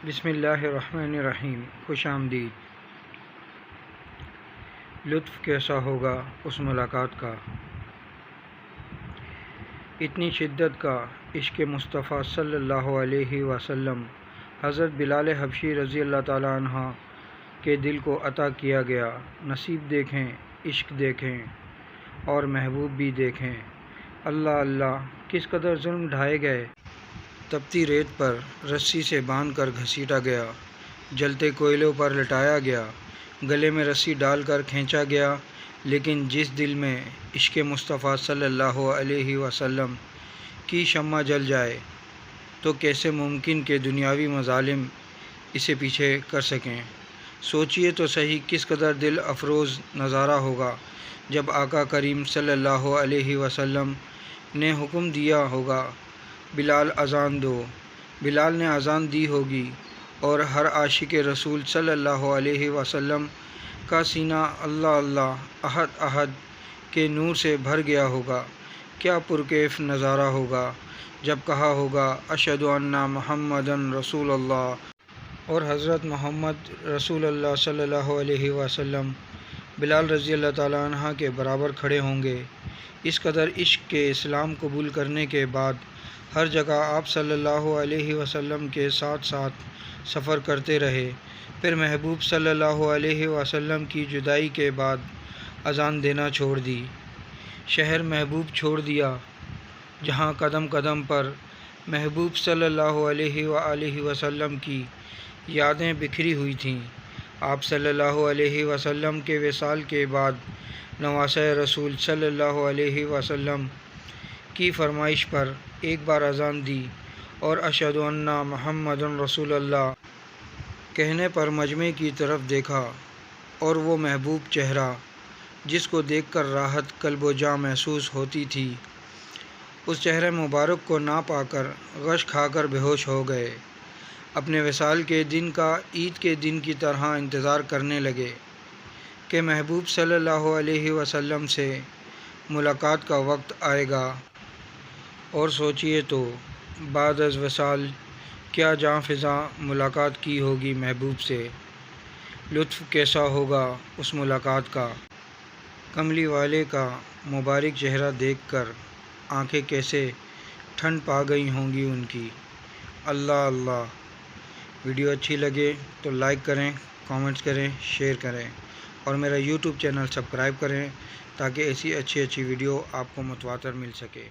بسم اللہ الرحمن الرحیم۔ خوش آمدید۔ لطف کیسا ہوگا اس ملاقات کا، اتنی شدت کا عشق مصطفیٰ صلی اللہ علیہ وسلم حضرت بلال حبشی رضی اللہ تعالیٰ عنہ کے دل کو عطا کیا گیا۔ نصیب دیکھیں، عشق دیکھیں اور محبوب بھی دیکھیں۔ اللہ اللہ، کس قدر ظلم ڈھائے گئے۔ تپتی ریت پر رسی سے باندھ کر گھسیٹا گیا، جلتے کوئلوں پر لٹایا گیا، گلے میں رسی ڈال کر کھینچا گیا، لیکن جس دل میں عشق مصطفیٰ صلی اللہ علیہ وسلم کی شمع جل جائے تو کیسے ممکن کہ دنیاوی مظالم اسے پیچھے کر سکیں۔ سوچئے تو صحیح کس قدر دل افروز نظارہ ہوگا جب آقا کریم صلی اللہ علیہ وسلم نے حکم دیا ہوگا، بلال اذان دو۔ بلال نے اذان دی ہوگی اور ہر عاشق رسول صلی اللہ علیہ وسلم کا سینہ اللہ اللہ، احد احد کے نور سے بھر گیا ہوگا۔ کیا پرکیف نظارہ ہوگا جب کہا ہوگا اشہد ان محمدً رسول اللہ، اور حضرت محمد رسول اللہ صلی اللہ علیہ وسلم بلال رضی اللہ تعالیٰ عنہ کے برابر کھڑے ہوں گے۔ اس قدر عشق کے اسلام قبول کرنے کے بعد ہر جگہ آپ صلی اللہ علیہ وسلم کے ساتھ ساتھ سفر کرتے رہے، پھر محبوب صلی اللہ علیہ وسلم کی جدائی کے بعد اذان دینا چھوڑ دی، شہر محبوب چھوڑ دیا، جہاں قدم قدم پر محبوب صلی اللہ علیہ وآلہ وسلم کی یادیں بکھری ہوئی تھیں۔ آپ صلی اللہ علیہ وسلم کے وصال کے بعد نواسہ رسول صلی اللہ علیہ وسلم کی فرمائش پر ایک بار اذان دی اور اشہد ان محمدً رسول اللہ کہنے پر مجمع کی طرف دیکھا، اور وہ محبوب چہرہ جس کو دیکھ کر راحت قلب و جاں محسوس ہوتی تھی، اس چہرے مبارک کو نہ پا کر غش کھا کر بے ہوش ہو گئے۔ اپنے وصال کے دن کا عید کے دن کی طرح انتظار کرنے لگے کہ محبوب صلی اللہ علیہ وسلم سے ملاقات کا وقت آئے گا۔ اور سوچئے تو بعد از وصال کیا جاں فزاں ملاقات کی ہوگی محبوب سے، لطف کیسا ہوگا اس ملاقات کا۔ کملی والے کا مبارک چہرہ دیکھ کر آنکھیں کیسے ٹھنڈ پا گئی ہوں گی ان کی۔ اللہ اللہ۔ ویڈیو اچھی لگے تو لائک کریں، کامنٹس کریں، شیئر کریں اور میرا یوٹیوب چینل سبسکرائب کریں تاکہ ایسی اچھی ویڈیو آپ کو متواتر مل سکے۔